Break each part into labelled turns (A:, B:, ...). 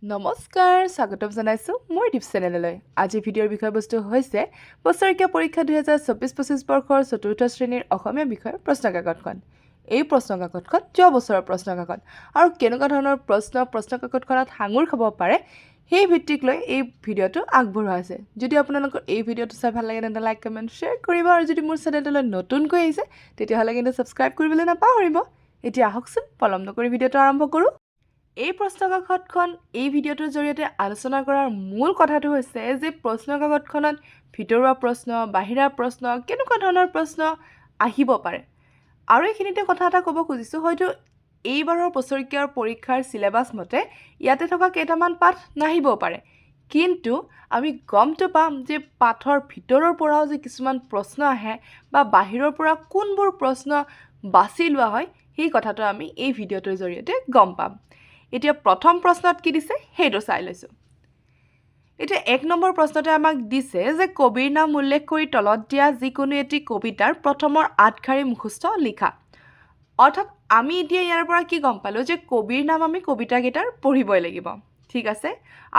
A: নমস্কাৰ স্বাগতম জনাইছো মোৰ ইউটিউব চেনেললৈ আজি ভিডিঅ'ৰ বিষয়বস্তু হৈছে বছৰেকীয়া পৰীক্ষা 2024-25 বৰ্ষৰ চতুৰ্থ শ্ৰেণীৰ অসমীয়া বিষয়ৰ প্ৰশ্নকাকতখন এই প্ৰশ্নকাকতখন যোৱা বছৰৰ প্ৰশ্নকাকত আৰু কেনেকুৱা ধৰণৰ প্ৰশ্নকাকতখনত সাঙুৰ খাব পাৰে সেই ভিত্তিক লৈ এই ভিডিঅ'টো আগবঢ়োৱা হৈছে যদি আপোনালোকৰ এই ভিডিঅ'টো চাই ভাল লাগে তেন্তে লাইক কমেণ্ট শ্বেয়াৰ কৰিব আৰু যদি মোৰ চেনেললৈ নতুনকৈ আহিছে তেতিয়াহ'লে কিন্তু ছাবস্ক্ৰাইব কৰিবলৈ নাপাহৰিব এতিয়া আহকচোন পলম নকৰি ভিডিঅ'টো আৰম্ভ কৰোঁ এই প্ৰশ্নকাকতখন এই ভিডিঅ'টোৰ জৰিয়তে আলোচনা কৰাৰ মূল কথাটো হৈছে যে প্ৰশ্নকাকতখনত ভিতৰুৱা প্ৰশ্ন বাহিৰা প্ৰশ্ন কেনেকুৱা ধৰণৰ প্ৰশ্ন আহিব পাৰে আৰু এইখিনিতে কথা এটা ক'ব খুজিছোঁ হয়তো এইবাৰৰ বছৰেকীয়াৰ পৰীক্ষাৰ চিলেবাছ মতে ইয়াতে থকা কেইটামান পাঠ নাহিব পাৰে কিন্তু আমি গমটো পাম যে পাঠৰ ভিতৰৰ পৰাও যে কিছুমান প্ৰশ্ন আহে বা বাহিৰৰ পৰা কোনবোৰ প্ৰশ্ন বাছি লোৱা হয় সেই কথাটো আমি এই ভিডিঅ'টোৰ জৰিয়তে গম পাম এতিয়া প্ৰথম প্ৰশ্নত কি দিছে সেইটো চাই লৈছোঁ এতিয়া 1 নম্বৰ প্ৰশ্নতে আমাক দিছে যে কবিৰ নাম উল্লেখ কৰি তলত দিয়া যিকোনো এটি কবিতাৰ প্ৰথমৰ 8 শাৰী মুখস্থ লিখা অৰ্থাৎ আমি এতিয়া ইয়াৰ পৰা কি গম পালোঁ যে কবিৰ নাম আমি কবিতাকেইটাৰ পঢ়িবই লাগিব ঠিক আছে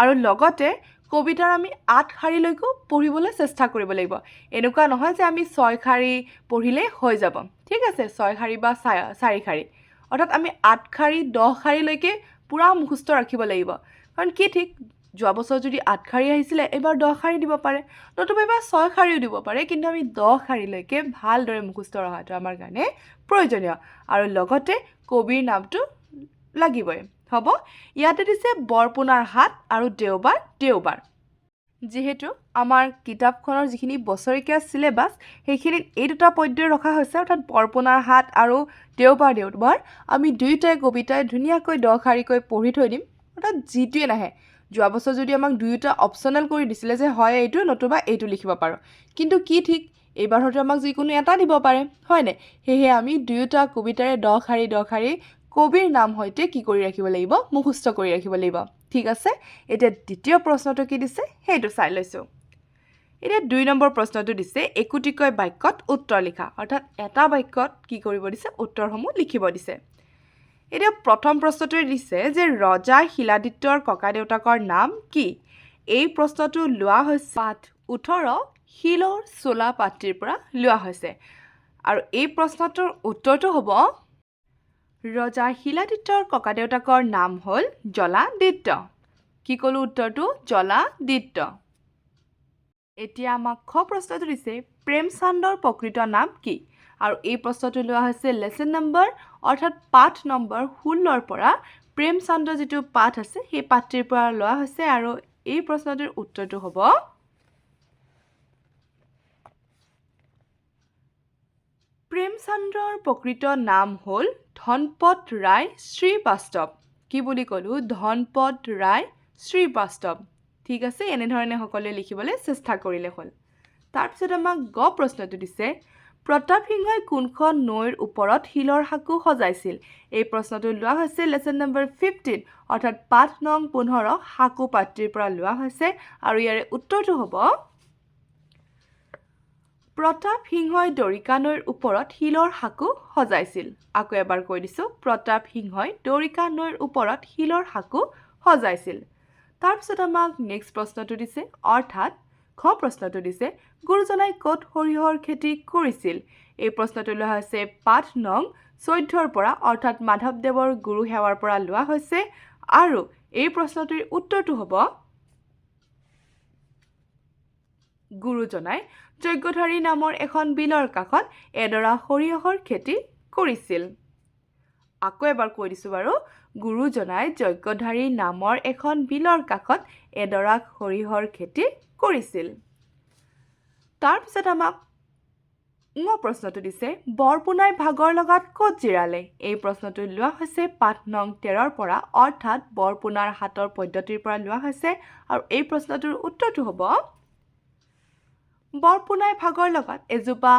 A: আৰু লগতে কবিতাৰ আমি 8 শাৰীলৈকো পঢ়িবলৈ চেষ্টা কৰিব লাগিব এনেকুৱা নহয় যে আমি 6 শাৰী পঢ়িলে হৈ যাব ঠিক আছে 6 শাৰী বা 4 শাৰী অৰ্থাৎ আমি 8 শাৰী 10 শাৰীলৈকে পুৰা মুখস্থ ৰাখিব লাগিব কাৰণ কি ঠিক যোৱা বছৰ যদি 8 শাৰী আহিছিলে এবাৰ 10 শাৰী দিব পাৰে নতুবা এবাৰ 6 শাৰীও দিব পাৰে কিন্তু আমি 10 শাৰীলৈকে ভালদৰে মুখস্থ ৰখাটো আমাৰ কাৰণে প্ৰয়োজনীয় আৰু লগতে কবিৰ নামটো লাগিবই হ'ব ইয়াতে দিছে বৰপোনাৰ হাট আৰু দেওবাৰ যিহেতু আমাৰ কিতাপখনৰ যিখিনি বছৰেকীয়া চিলেবাছ সেইখিনিত এই দুটা পদ্যই ৰখা হৈছে অৰ্থাৎ বৰপোনাৰ হাট আৰু দেওবাৰ আমি দুয়োটাই কবিতাই ধুনীয়াকৈ 10 শাৰীকৈ পঢ়ি থৈ দিম অৰ্থাৎ যিটোৱে নাহে যোৱা বছৰ যদি আমাক দুয়োটা অপচনেল কৰি দিছিলে যে হয় এইটো নতুবা এইটো লিখিব পাৰোঁ কিন্তু কি ঠিক এইবাৰ হয়তো আমাক যিকোনো এটা দিব পাৰে হয়নে সেয়ে আমি দুয়োটা কবিতাৰে 10 শাৰী কবিৰ নাম সৈতে কি কৰি ৰাখিব লাগিব মুখস্থ কৰি ৰাখিব লাগিব ঠিক আছে এতিয়া দ্বিতীয় প্ৰশ্নটো কি দিছে সেইটো চাই লৈছোঁ এতিয়া 2 নম্বৰ প্ৰশ্নটো দিছে একোটিকৈ বাক্যত উত্তৰ লিখা অৰ্থাৎ এটা বাক্যত কি কৰিব দিছে উত্তৰসমূহ লিখিব দিছে এতিয়া প্ৰথম প্ৰশ্নটোৱে দিছে যে ৰজা শিলাদিত্যৰ ককাদেউতাকৰ নাম কি এই প্ৰশ্নটো লোৱা হৈছে পাঠ 18 শিলৰ চোলা পাত্ৰীৰ পৰা লোৱা হৈছে আৰু এই প্ৰশ্নটোৰ উত্তৰটো হ'ব ৰজা শিলাদিত্যৰ ককাদেউতাকৰ নাম হ'ল জলাদিত্য কি ক'লো উত্তৰটো জলাদিত্য এতিয়া আমাক খ প্ৰশ্নটো দিছে প্ৰেমচন্দৰ প্ৰকৃত নাম কি আৰু এই প্ৰশ্নটো লোৱা হৈছে লেসন নম্বৰ অৰ্থাৎ পাঠ নম্বৰ 16ৰ পৰা প্ৰেমচন্দ যিটো পাঠ আছে সেই পাঠটিৰ পৰা লোৱা হৈছে আৰু এই প্ৰশ্নটোৰ উত্তৰটো হ'ব প্ৰেমচন্দ্ৰৰ প্ৰকৃত নাম হ'ল ধনপত ৰায় শ্ৰীবাস্তৱ কি বুলি ক'লো ধনপত ৰায় শ্ৰীবাস্তৱ ঠিক আছে এনেধৰণে সকলোৱে লিখিবলৈ চেষ্টা কৰিলে হ'ল তাৰপিছত আমাক গ প্ৰশ্নটো দিছে প্ৰতাপ সিংহই কোনখন নৈৰ ওপৰত শিলৰ সাঁকো সজাইছিল এই প্ৰশ্নটো লোৱা হৈছে লেসন নম্বৰ 15 অৰ্থাৎ পাঠ নং 15 সাঁকো পাত্ৰীৰ পৰা লোৱা হৈছে আৰু ইয়াৰে উত্তৰটো হ'ব প্ৰতাপ সিংহই দৰিকা নৈৰ ওপৰত শিলৰ সাঁকো সজাইছিল আকৌ এবাৰ কৈ দিছোঁ প্ৰতাপ সিংহই দৰিকা নৈৰ ওপৰত শিলৰ সাঁকো সজাইছিল তাৰপিছত আমাক নেক্সট প্ৰশ্নটো দিছে অৰ্থাৎ খ প্ৰশ্নটো দিছে গুৰুজনাই ক'ত সৰিয়হৰ খেতি কৰিছিল এই প্ৰশ্নটো লোৱা হৈছে পাঠ নং 14ৰ পৰা অৰ্থাৎ মাধৱদেৱৰ গুৰু সেৱাৰ পৰা লোৱা হৈছে আৰু এই প্ৰশ্নটোৰ উত্তৰটো হ'ব গুৰুজনাই যজ্ঞধাৰী নামৰ এখন বিলৰ কাষত এডৰা সৰিয়হৰ খেতি কৰিছিল আকৌ এবাৰ কৈ দিছোঁ বাৰু গুৰুজনাই যজ্ঞধাৰী নামৰ এখন বিলৰ কাষত এডৰা সৰিয়হৰ খেতি কৰিছিল তাৰপিছত আমাক প্ৰশ্নটো দিছে বৰপোনাই ভাগৰ লগাত ক'ত জিৰালে এই প্ৰশ্নটো লোৱা হৈছে পাঠ নং 13ৰ পৰা অৰ্থাৎ বৰপোনাৰ হাতৰ পদ্ধতিৰ পৰা লোৱা হৈছে আৰু এই প্ৰশ্নটোৰ উত্তৰটো হ'ব বৰপোনাই ভাগৰ লগাত এজোপা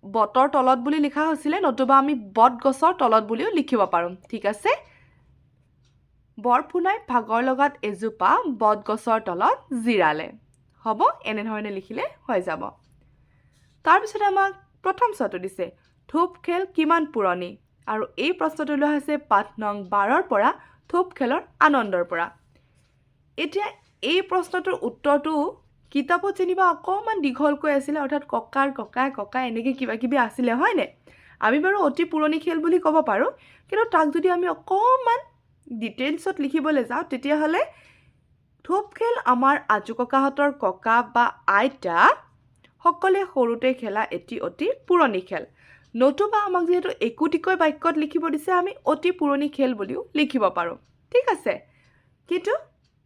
A: বটৰ তলত বুলি লিখা হৈছিলে নতুবা আমি বট গছৰ তলত বুলিও লিখিব পাৰোঁ ঠিক আছে বৰপোনাই ভাগৰ লগাত এজোপা বট গছৰ তলত জিৰালে হ'ব এনেধৰণে লিখিলে হৈ যাব তাৰপিছত আমাক প্ৰথম চটো দিছে ধূপ খেল কিমান পুৰণি আৰু এই প্ৰশ্নটো লোৱা হৈছে পাঠ নং 12ৰ পৰা থোপ খেলৰ আনন্দৰ পৰা এতিয়া এই প্ৰশ্নটোৰ উত্তৰটো কিতাপত যেনিবা অকণমান দীঘলকৈ আছিলে অৰ্থাৎ ককা এনেকৈ কিবা কিবি আছিলে হয়নে আমি বাৰু অতি পুৰণি খেল বুলি ক'ব পাৰোঁ কিন্তু তাক যদি আমি অকণমান ডিটেইলছত লিখিবলৈ যাওঁ তেতিয়াহ'লে থোপ খেল আমাৰ আজু ককাহঁতৰ ককা বা আইতা সকলে সৰুতে খেলা এটি অতি পুৰণি খেল নতুবা আমাক যিহেতু একোটিকৈ বাক্যত লিখিব দিছে আমি অতি পুৰণি খেল বুলিও লিখিব পাৰোঁ ঠিক আছে কিন্তু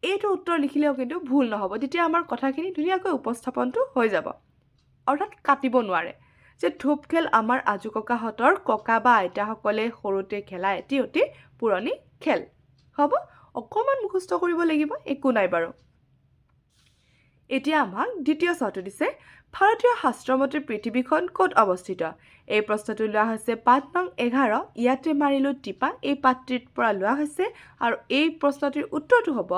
A: এইটো উত্তৰ লিখিলেও কিন্তু ভুল নহ'ব তেতিয়া আমাৰ কথাখিনি ধুনীয়াকৈ উপস্থাপনটো হৈ যাব অৰ্থাৎ কাটিব নোৱাৰে যে থোপ খেল আমাৰ আজু ককাহঁতৰ ককা বা আইতাসকলে সৰুতে খেলা এটি অতি পুৰণি খেল হ'ব অকণমান মুখস্থ কৰিব লাগিব একো নাই বাৰু এতিয়া আমাক দ্বিতীয় চাওঁটো দিছে ভাৰতীয় শাস্ত্ৰমতে পৃথিৱীখন ক'ত অৱস্থিত এই প্ৰশ্নটো লোৱা হৈছে পাঠ নং 11 ইয়াতে মাৰিলো টিপা এই পাঠটিৰ পৰা লোৱা হৈছে আৰু এই প্ৰশ্নটিৰ উত্তৰটো হ'ব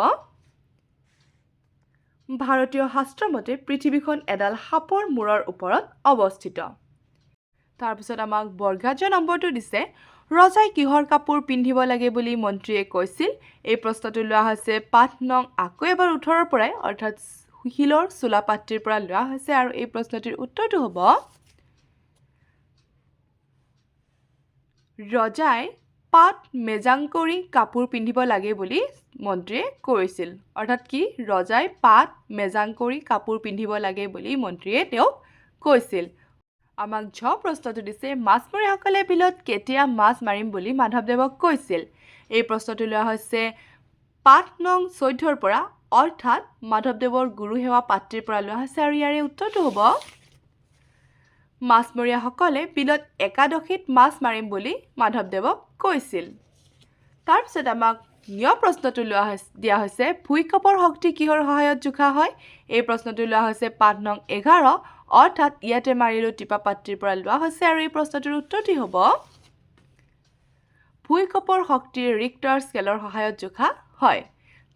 A: ভাৰতীয় শাস্ত্ৰমতে পৃথিৱীখন এডাল সাপৰ মূৰৰ ওপৰত অৱস্থিত তাৰপিছত আমাক বৰ্গাজ নম্বৰটো দিছে ৰজাই কিহৰ কাপোৰ পিন্ধিব লাগে বুলি মন্ত্ৰীয়ে কৈছিল এই প্ৰশ্নটো লোৱা হৈছে পাঠ নং আকৌ এবাৰ 18ৰ পৰাই অৰ্থাৎ শিলৰ চোলা পাঠটিৰ পৰা লোৱা হৈছে আৰু এই প্ৰশ্নটিৰ উত্তৰটো হ'ব ৰজাই পাট মেজাংকৰি কাপোৰ পিন্ধিব লাগে বুলি মন্ত্ৰীয়ে কৈছিল অৰ্থাৎ কি ৰজাই পাট মেজাংকৰি কাপোৰ পিন্ধিব লাগে বুলি মন্ত্ৰীয়ে তেওঁক কৈছিল আমাক ঝ প্ৰশ্নটো দিছে মাছমৰীয়াসকলে বিলত কেতিয়া মাছ মাৰিম বুলি মাধৱদেৱক কৈছিল এই প্ৰশ্নটো লোৱা হৈছে পাঠ নং 14ৰ পৰা অৰ্থাৎ মাধৱদেৱৰ গুৰু সেৱা পাঠটিৰ পৰা লোৱা হৈছে আৰু ইয়াৰে উত্তৰটো হ'ব মাছমৰীয়াসকলে বিলত একাদশীত মাছ মাৰিম বুলি মাধৱদেৱক কৈছিল তাৰপিছত আমাক নিয় প্ৰশ্নটো দিয়া হৈছে ভূঁইকঁপৰ শক্তি কিহৰ সহায়ত জোখা হয় এই প্ৰশ্নটো লোৱা হৈছে পাঠ নং 11 অৰ্থাৎ ইয়াতে মাৰিলো টিপা পাঠটিৰ পৰা লোৱা হৈছে আৰু এই প্ৰশ্নটোৰ উত্তৰটি হ'ব ভূঁইকঁপৰ শক্তিৰ ৰিক্টাৰ স্কেলৰ সহায়ত জোখা হয়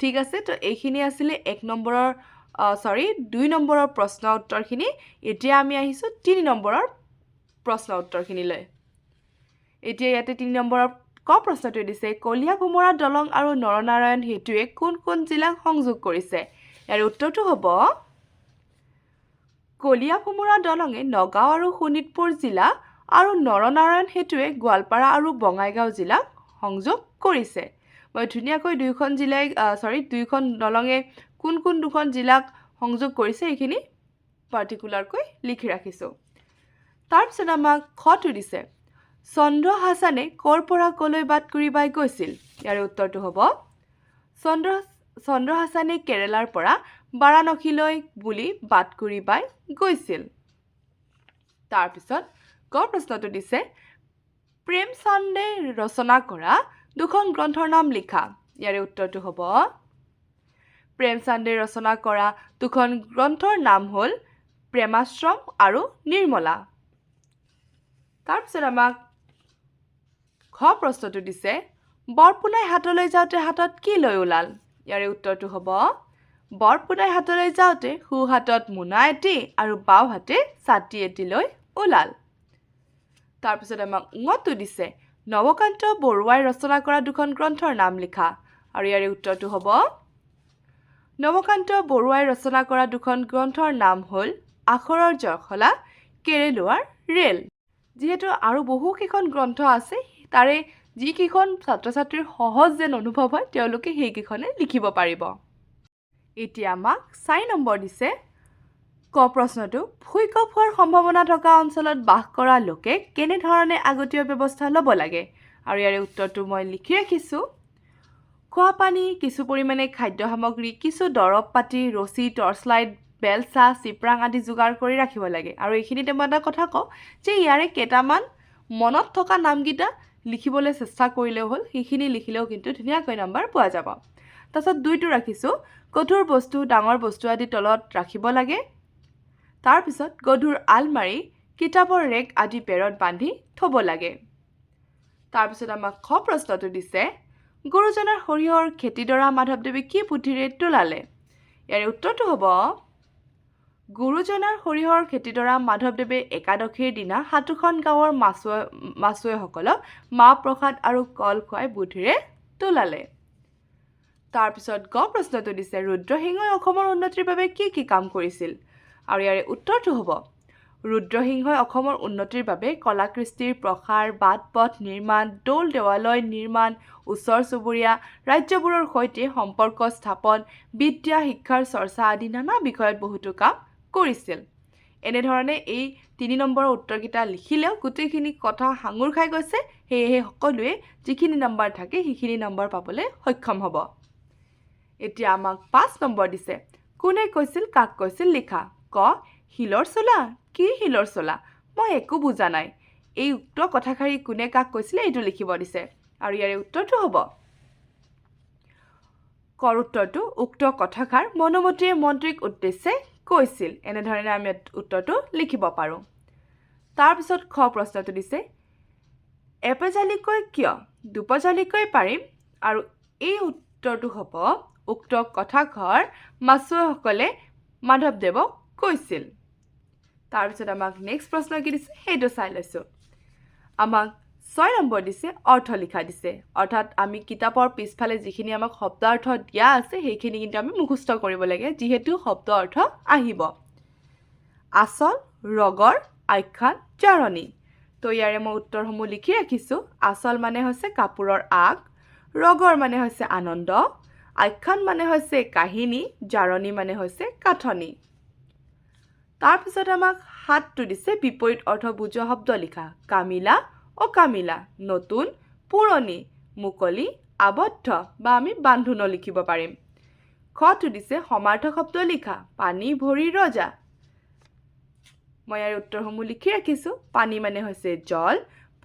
A: ঠিক আছে তো এইখিনি আছিলে 2 নম্বৰৰ প্ৰশ্ন উত্তৰখিনি এতিয়া আমি আহিছো 3 নম্বৰৰ প্ৰশ্ন উত্তৰখিনিলৈ এতিয়া ইয়াতে 3 নম্বৰৰ ক প্ৰশ্নটো দিছে কলিয়া ভোমৰা দলং আৰু নৰনাৰায়ণ হেতুৱে কোন কোন জিলাক সংযোগ কৰিছে ইয়াৰ উত্তৰটো হ'ব কলিয়া ভোমৰা দলঙে নগাঁও আৰু শোণিতপুৰ জিলা আৰু নৰনাৰায়ণ হেতুৱে গোৱালপাৰা আৰু বঙাইগাঁও জিলাক সংযোগ কৰিছে মই ধুনীয়াকৈ দুইখন দলঙে কোন কোন দুখন জিলাক সংযোগ কৰিছে এইখিনি পাৰ্টিকুলাৰকৈ লিখি ৰাখিছোঁ তাৰপিছত আমাক খটো দিছে চন্দ্ৰ হাছানে ক'ৰ পৰা ক'লৈ বাট কৰি বাই গৈছিল ইয়াৰ উত্তৰটো হ'ব চন্দ্ৰ হাছানে কেৰেলাৰ পৰা বাৰাণসীলৈ বুলি বাট কৰি বাই গৈছিল তাৰপিছত ক প্ৰশ্নটো দিছে প্ৰেমচন্দে ৰচনা কৰা দুখন গ্ৰন্থৰ নাম লিখা ইয়াৰে উত্তৰটো হ'ব প্ৰেমচন্দে ৰচনা কৰা দুখন গ্ৰন্থৰ নাম হ'ল প্ৰেমাশ্ৰম আৰু নিৰ্মলা তাৰপিছত আমাক খ প্ৰশ্নটো দিছে বৰপুনাই হাতলৈ যাওঁতে হাতত কি লৈ ওলাল ইয়াৰে উত্তৰটো হ'ব বৰপুনাই হাতলৈ যাওঁতে সু হাতত মোনা এটি আৰু বাওঁ হাতে ছাতি এটি লৈ ওলাল তাৰপিছত আমাক ঙটো দিছে নৱকান্ত বৰুৱাই ৰচনা কৰা দুখন গ্ৰন্থৰ নাম লিখা আৰু ইয়াৰে উত্তৰটো হ'ব নৱকান্ত বৰুৱাই ৰচনা কৰা দুখন গ্ৰন্থৰ নাম হ'ল আখৰৰ জখলা কেৰেলোৱাৰ ৰেল যিহেতু আৰু বহুকেইখন গ্ৰন্থ আছে তাৰে যিকেইখন ছাত্ৰ ছাত্ৰীৰ সহজ যেন অনুভৱ হয় তেওঁলোকে সেইকেইখনে লিখিব পাৰিব এতিয়া আমাক 4 নম্বৰ দিছে ক প্ৰশ্নটো ভূঁইকঁপ হোৱাৰ সম্ভাৱনা থকা অঞ্চলত বাস কৰা লোকে কেনেধৰণে আগতীয়া ব্যৱস্থা ল'ব লাগে আৰু ইয়াৰে উত্তৰটো মই লিখি ৰাখিছোঁ খোৱা পানী কিছু পৰিমাণে খাদ্য সামগ্ৰী কিছু দৰৱ পাতি ৰছী টৰ্চ লাইট বেলচা চিপৰাং আদি যোগাৰ কৰি ৰাখিব লাগে আৰু এইখিনিতে মই এটা কথা কওঁ যে ইয়াৰে কেইটামান মনত থকা নামকেইটা লিখিবলৈ চেষ্টা কৰিলেও হ'ল সেইখিনি লিখিলেও কিন্তু ধুনীয়াকৈ নম্বৰ পোৱা যাব তাৰপিছত 2টো ৰাখিছোঁ গধুৰ বস্তু ডাঙৰ বস্তু আদি তলত ৰাখিব লাগে তাৰপিছত গধুৰ আলমাৰি কিতাপৰ ৰেক আদি বেৰত বান্ধি থ'ব লাগে তাৰপিছত আমাক খ প্ৰশ্নটো দিছে গুৰুজনাৰ সৰিয়হৰ খেতিডৰা মাধৱদেৱে কি পুথিৰে তোলালে ইয়াৰে উত্তৰটো হ'ব গুৰুজনাৰ সৰিয়হৰ খেতিডৰা মাধৱদেৱে একাদশীৰ দিনা হাতুখন গাঁৱৰ মাছুৱৈসকলক মাহ প্ৰসাদ আৰু কল খুৱাই বুদ্ধিৰে তোলালে তাৰপিছত গ প্ৰশ্নটো দিছে ৰুদ্ৰসিংহই অসমৰ উন্নতিৰ বাবে কি কাম কৰিছিল আৰু ইয়াৰে উত্তৰটো হ'ব ৰুদ্ৰসিংহই অসমৰ উন্নতিৰ বাবে কলাকৃষ্টিৰ প্ৰসাৰ বাট পথ নিৰ্মাণ দৌল দেৱালয় নিৰ্মাণ ওচৰ চুবুৰীয়া ৰাজ্যবোৰৰ সৈতে সম্পৰ্ক স্থাপন বিদ্যা শিক্ষাৰ চৰ্চা আদি নানা বিষয়ত বহুতো কাম কৰিছিল এনেধৰণে এই 3 নম্বৰৰ উত্তৰকেইটা লিখিলেও গোটেইখিনি কথা সাঙুৰ খাই গৈছে সেয়েহে সকলোৱে যিখিনি নম্বৰ থাকে সেইখিনি নম্বৰ পাবলৈ সক্ষম হ'ব এতিয়া আমাক 5 নম্বৰ দিছে কোনে কৈছিল কাক কৈছিল লিখা ক শিলৰ চোলা কি শিলৰ চোলা মই একো বুজা নাই এই উক্ত কথাষাৰি কোনে কাক কৈছিল এইটো লিখিব দিছে আৰু ইয়াৰে উত্তৰটো হ'ব কৰ উত্তৰটো উক্ত কথাষাৰ মনোমতীয়ে মন্ত্ৰীক উদ্দেশ্যে কৈছিল এনেধৰণে আমি উত্তৰটো লিখিব পাৰোঁ তাৰপিছত খ প্ৰশ্নটো দিছে এপেজালিকৈ কিয় দুপজালিকৈ পাৰিম আৰু এই উত্তৰটো হ'ব উক্ত কথাষাৰ মাছুৱৈসকলে মাধৱদেৱক কৈছিল তাৰপিছত আমাক নেক্সট প্ৰশ্ন কি দিছে সেইটো চাই লৈছোঁ আমাক 6 নম্বৰ দিছে অৰ্থ লিখা দিছে অৰ্থাৎ আমি কিতাপৰ পিছফালে যিখিনি আমাক শব্দ অৰ্থ দিয়া আছে সেইখিনি কিন্তু আমি মুখস্থ কৰিব লাগে যিহেতু শব্দ অৰ্থ আহিব আচল ৰগৰ আখ্যান জাৰণি তো ইয়াৰে মই উত্তৰসমূহ লিখি ৰাখিছোঁ আচল মানে হৈছে কাপোৰৰ আগ ৰগৰ মানে হৈছে আনন্দ আখ্যান মানে হৈছে কাহিনী জাৰণি মানে হৈছে কাঠনি তাৰপিছত আমাক 7টো দিছে বিপৰীত অৰ্থ বুজোৱা শব্দ লিখা কামিলা অকামিলা নতুন পুৰণি মুকলি আবদ্ধ বা আমি বান্ধোন লিখিব পাৰিম খটো দিছে সমাৰ্থক শব্দ লিখা পানী ভৰি ৰজা মই ইয়াৰ উত্তৰসমূহ লিখি ৰাখিছোঁ পানী মানে হৈছে জল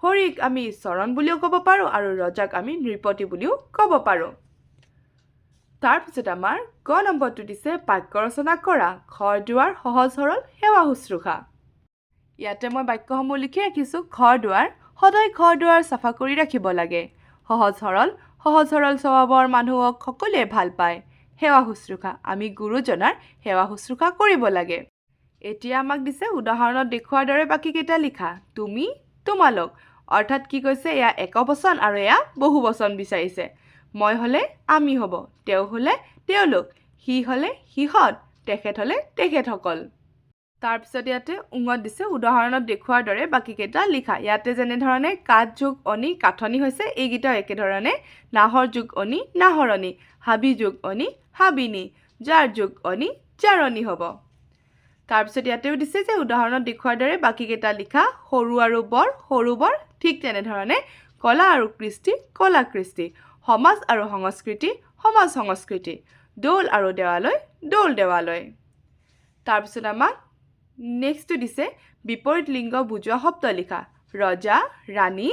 A: ভৰিক আমি চৰণ বুলিও ক'ব পাৰোঁ আৰু ৰজাক আমি নৃপতি বুলিও ক'ব পাৰোঁ তাৰপিছত আমাৰ গ নম্বৰটো দিছে বাক্য ৰচনা কৰা ঘৰ দুৱাৰ সহজ সৰল সেৱা শুশ্ৰূষা ইয়াতে মই বাক্যসমূহ লিখি ৰাখিছোঁ ঘৰ দুৱাৰ সদায় ঘৰ দুৱাৰ চাফা কৰি ৰাখিব লাগে সহজ সৰল স্বভাৱৰ মানুহক সকলোৱে ভাল পায় সেৱা শুশ্ৰূষা আমি গুৰুজনাৰ সেৱা শুশ্ৰূষা কৰিব লাগে এতিয়া আমাক দিছে উদাহৰণত দেখুৱাৰ দৰে বাকীকেইটা লিখা তুমি তোমালোক অৰ্থাৎ কি কৈছে এয়া একবচন আৰু এয়া বহুবচন বিচাৰিছে মই হ'লে আমি হ'ব তেওঁ হ'লে তেওঁলোক সি হ'লে সিহঁত তেখেত হ'লে তেখেতসকল তাৰপিছত ইয়াতে উঙত দিছে উদাহৰণত দেখুৱাৰ দৰে বাকীকেইটা লিখা ইয়াতে যেনেধৰণে কাঠ যোগ অনি কাঠনি হৈছে এইকেইটাও একেধৰণে নাহৰ যোগ অনি নাহৰণি হাবি যোগ অনি হাবিনি যাৰ যোগ অনি জাৰণি হ'ব তাৰপিছত ইয়াতেও দিছে যে উদাহৰণত দেখুৱাৰ দৰে বাকীকেইটা লিখা সৰু আৰু বৰ ঠিক তেনেধৰণে কলা আৰু কৃষ্টি কলা কৃষ্টি সমাজ আৰু সংস্কৃতি সমাজ সংস্কৃতি দৌল আৰু দৌল দেৱালয় তাৰপিছত আমাক নেক্সটটো দিছে বিপৰীত লিংগ বুজোৱা শব্দ লিখা ৰজা ৰাণী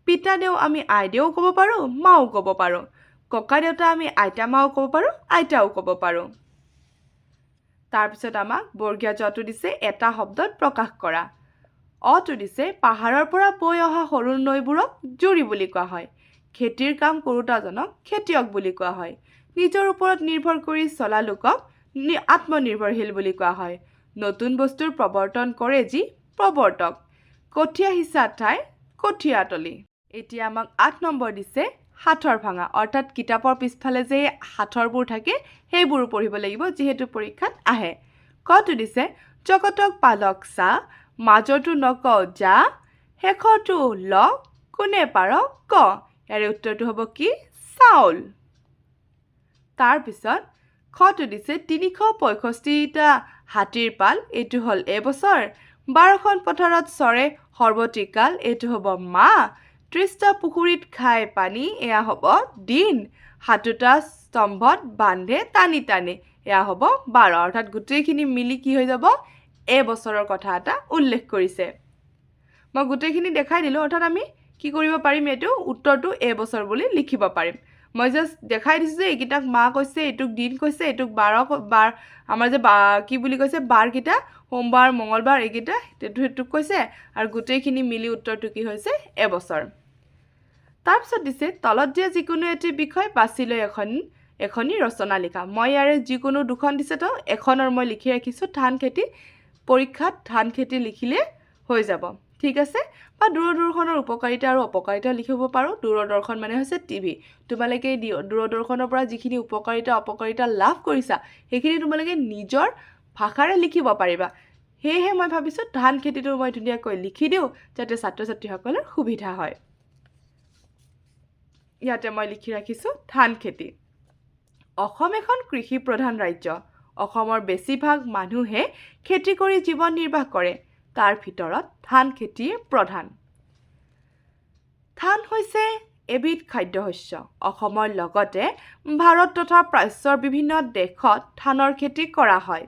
A: পিতা দেউ আমি আইদেউ ক'ব পাৰোঁ মাও ক'ব পাৰোঁ ককা দেউতা আমি আইতা মাও ক'ব পাৰোঁ আইতাও ক'ব পাৰোঁ তাৰপিছত আমাক বৰ্গীয় জটো দিছে এটা শব্দত প্ৰকাশ কৰা অটো দিছে পাহাৰৰ পৰা বৈ অহা সৰু নৈবোৰক জুৰি বুলি কোৱা হয় খেতিৰ কাম কৰোতাজনক খেতিয়ক বুলি কোৱা হয় নিজৰ ওপৰত নিৰ্ভৰ কৰি চলা লোকক আত্মনিৰ্ভৰশীল বুলি কোৱা হয় নতুন বস্তুৰ প্ৰৱৰ্তন কৰে যি প্ৰৱৰ্তক কঠীয়া সিঁচা ঠাই কঠীয়াতলি এতিয়া আমাক 8 নম্বৰ দিছে হাতৰ ভাঙা অৰ্থাৎ কিতাপৰ পিছফালে যে হাতৰবোৰ থাকে সেইবোৰ পঢ়িব লাগিব যিহেতু পৰীক্ষাত আহে কটো দিছে জগতক পালক চা মাজৰটো নকওঁ যা শেষৰটো ল কোনে পাৰ ক ইয়াৰে উত্তৰটো হ'ব কি চাউল তাৰপিছত খটো দিছে 365টা হাতীৰ পাল এইটো হ'ল এবছৰ 12খন পথাৰত চৰে সৰ্বত্ৰিকাল এইটো হ'ব মাহ 30টা পুখুৰীত খাই পানী এয়া হ'ব দিন 7টা স্তম্ভত বান্ধে টানি টানি এয়া হ'ব 12 অৰ্থাৎ গোটেইখিনি মিলি কি হৈ যাব এবছৰৰ কথা এটা উল্লেখ কৰিছে মই গোটেইখিনি দেখাই দিলোঁ অৰ্থাৎ আমি কি কৰিব পাৰিম এইটো উত্তৰটো এবছৰ বুলি লিখিব পাৰিম মই জাস্ট দেখাই দিছোঁ যে এইকেইটাক মাহ কৈছে এইটোক দিন কৈছে এইটোক বাৰ আমাৰ যে কি বুলি কৈছে বাৰকেইটা সোমবাৰ মঙলবাৰ এইকেইটা সেইটোক কৈছে আৰু গোটেইখিনি মিলি উত্তৰটো কি হৈছে এবছৰ তাৰপিছত দিছে তলত দিয়া যিকোনো এটি বিষয় বাছি লৈ এখনি ৰচনা লিখা মই ইয়াৰে যিকোনো দুখন দিছে তো এখনৰ মই লিখি ৰাখিছোঁ ধান খেতি পৰীক্ষাত ধান খেতি লিখিলে হৈ যাব ঠিক আছে বা দূৰদৰ্শনৰ উপকাৰিতা আৰু অপকাৰিতা লিখিব পাৰোঁ দূৰদৰ্শন মানে হৈছে টিভি তোমালোকে দূৰদৰ্শনৰ পৰা যিখিনি উপকাৰিতা অপকাৰিতা লাভ কৰিছা সেইখিনি তোমালোকে নিজৰ ভাষাৰে লিখিব পাৰিবা সেয়েহে মই ভাবিছোঁ ধান খেতিটো মই ধুনীয়াকৈ লিখি দিওঁ যাতে ছাত্ৰ ছাত্ৰীসকলৰ সুবিধা হয় ইয়াতে মই লিখি ৰাখিছোঁ ধান খেতি অসম এখন কৃষি প্ৰধান ৰাজ্য অসমৰ বেছিভাগ মানুহে খেতি কৰি জীৱন নিৰ্বাহ কৰে তাৰ ভিতৰত ধান খেতি প্ৰধান ধান হৈছে এবিধ খাদ্যশস্য অসমৰ লগতে ভাৰত তথা প্ৰাচ্যৰ বিভিন্ন দেশত ধানৰ খেতি কৰা হয়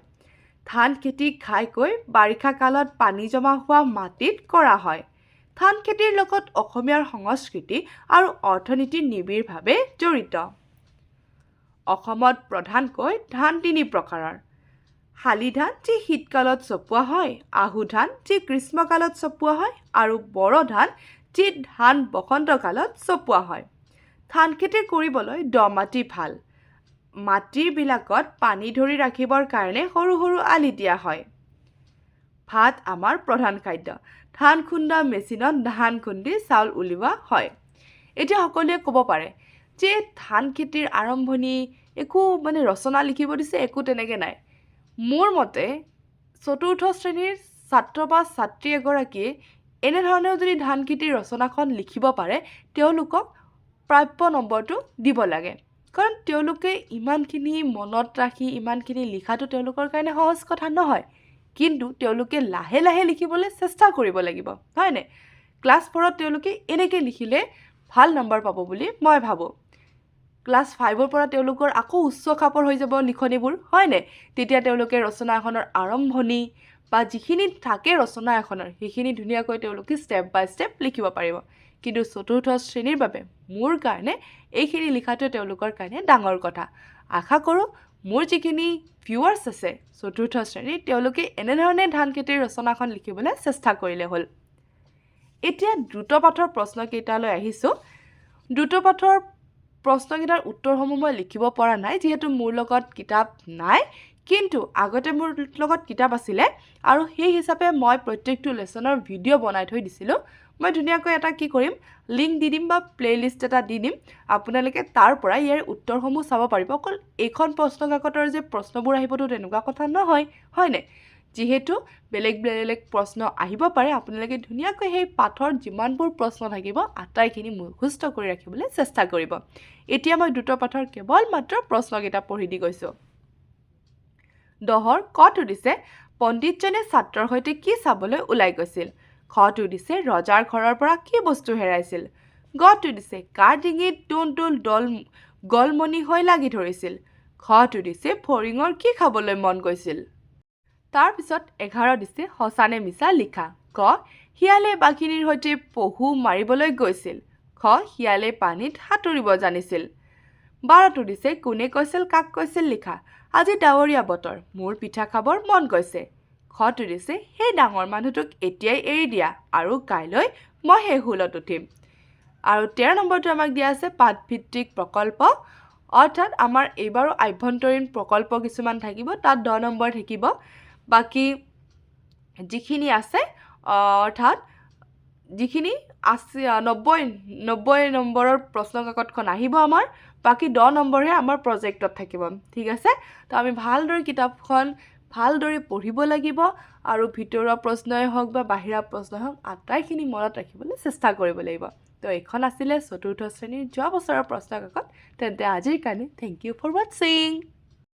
A: ধান খেতি ঘাইকৈ বাৰিষা কালত পানী জমা হোৱা মাটিত কৰা হয় ধান খেতিৰ লগত অসমীয়াৰ সংস্কৃতি আৰু অৰ্থনীতি নিবিড়ভাৱে জড়িত অসমত প্ৰধানকৈ ধান তিনি প্ৰকাৰৰ শালি ধান যি শীতকালত চপোৱা হয় আহু ধান যি গ্ৰীষ্মকালত চপোৱা হয় আৰু বড়ো ধান যি ধান বসন্তকালত চপোৱা হয় ধান খেতি কৰিবলৈ দ মাটি ভাল মাটিবিলাকত পানী ধৰি ৰাখিবৰ কাৰণে সৰু সৰু আলি দিয়া হয় ভাত আমাৰ প্ৰধান খাদ্য ধান খুন্দা মেচিনত ধান খুন্দি চাউল উলিওৱা হয় এতিয়া সকলোৱে ক'ব পাৰে যে ধান খেতিৰ আৰম্ভণি একো মানে ৰচনা লিখিব দিছে একো তেনেকৈ নাই মোৰ মতে চতুৰ্থ শ্ৰেণীৰ ছাত্ৰ বা ছাত্ৰী এগৰাকীয়ে এনেধৰণেও যদি ধান খেতিৰ ৰচনাখন লিখিব পাৰে তেওঁলোকক প্ৰাপ্য নম্বৰটো দিব লাগে কাৰণ তেওঁলোকে ইমানখিনি মনত ৰাখি ইমানখিনি লিখাটো তেওঁলোকৰ কাৰণে সহজ কথা নহয় কিন্তু তেওঁলোকে লাহে লাহে লিখিবলৈ চেষ্টা কৰিব লাগিব হয়নে ক্লাছ 4ত তেওঁলোকে এনেকৈ লিখিলে ভাল নম্বৰ পাব বুলি মই ভাবোঁ ক্লাছ 5ৰ পৰা তেওঁলোকৰ আকৌ উচ্চ খাপৰ হৈ যাব লিখনিবোৰ হয়নে তেতিয়া তেওঁলোকে ৰচনা এখনৰ আৰম্ভণি বা যিখিনি থাকে ৰচনা এখনৰ সেইখিনি ধুনীয়াকৈ তেওঁলোকে ষ্টেপ বাই ষ্টেপ লিখিব পাৰিব কিন্তু চতুৰ্থ শ্ৰেণীৰ বাবে মোৰ কাৰণে এইখিনি লিখাটো তেওঁলোকৰ কাৰণে ডাঙৰ কথা আশা কৰোঁ মোৰ যিখিনি ভিউৱাৰ্ছ আছে চতুৰ্থ শ্ৰেণীৰ তেওঁলোকে এনেধৰণে ধান খেতিৰ ৰচনাখন লিখিবলৈ চেষ্টা কৰিলে হ'ল এতিয়া দ্ৰুত পাঠৰ প্ৰশ্নকেইটালৈ আহিছোঁ দ্ৰুত পাঠৰ প্ৰশ্নকেইটাৰ উত্তৰসমূহ মই লিখিব পৰা নাই যিহেতু মোৰ লগত কিতাপ নাই কিন্তু আগতে মোৰ লগত কিতাপ আছিলে আৰু সেই হিচাপে মই প্ৰত্যেকটো লেছনৰ ভিডিঅ' বনাই থৈ দিছিলোঁ মই ধুনীয়াকৈ এটা কি কৰিম লিংক দি দিম বা প্লেলিষ্ট এটা দি দিম আপোনালোকে তাৰ পৰা ইয়াৰ উত্তৰসমূহ চাব পাৰিব অকল এইখন প্ৰশ্নকাকতৰ যে প্ৰশ্নবোৰ আহিবতো তেনেকুৱা কথা নহয় হয়নে যিহেতু বেলেগ বেলেগ প্ৰশ্ন আহিব পাৰে আপোনালোকে ধুনীয়াকৈ সেই পাঠৰ যিমানবোৰ প্ৰশ্ন থাকিব আটাইখিনি মুখস্থ কৰি ৰাখিবলৈ চেষ্টা কৰিব এতিয়া মই দ্ৰুত পাঠৰ কেৱল মাত্ৰ প্ৰশ্নকেইটা পঢ়ি দি গৈছোঁ দহৰ কটো দিছে পণ্ডিতজনে ছাত্ৰৰ সৈতে কি চাবলৈ ওলাই গৈছিল খটো দিছে ৰজাৰ ঘৰৰ পৰা কি বস্তু হেৰাইছিল গটো দিছে কাৰ ডিঙিত টুনটুল গলমণি হৈ লাগি ধৰিছিল খটো দিছে ফৰিঙৰ কি খাবলৈ মন গৈছিল তাৰপিছত 11 দিছে সঁচানে মিছা লিখা ক শিয়ালে বাঘিনীৰ সৈতে পহু মাৰিবলৈ গৈছিল খ শিয়ালে পানীত সাঁতুৰিব জানিছিল 12 দিছে কোনে কৈছিল কাক কৈছিল লিখা আজি ডাৱৰীয়া বতৰ মোৰ পিঠা খাবৰ মন গৈছে খটো দিছে সেই ডাঙৰ মানুহটোক এতিয়াই এৰি দিয়া আৰু কাইলৈ মই সেই হুলত উঠিম আৰু 13 নম্বৰটো আমাক দিয়া আছে পাঠভিত্তিক প্ৰকল্প অৰ্থাৎ আমাৰ এইবাৰো আভ্যন্তৰীণ প্ৰকল্প কিছুমান থাকিব তাত 10 নম্বৰ থাকিব বাকি যিখিনি আছে অৰ্থাৎ যিখিনি আছে 90 নম্বৰৰ প্ৰশ্নকাকতখন আহিব আমাৰ বাকি 10 নম্বৰহে আমাৰ প্ৰজেক্টত থাকিব ঠিক আছে তো আমি ভালদৰে কিতাপখন ভালদৰে পঢ়িব লাগিব আৰু ভিতৰুৱা প্ৰশ্নই হওক বা বাহিৰা প্ৰশ্নই হওক আটাইখিনি মনত ৰাখিবলৈ চেষ্টা কৰিব লাগিব তো এইখন আছিলে চতুৰ্থ শ্ৰেণীৰ যোৱা বছৰৰ প্ৰশ্নকাকত তেন্তে আজিৰ কাৰণে থেংক ইউ ফৰ ৱাচিং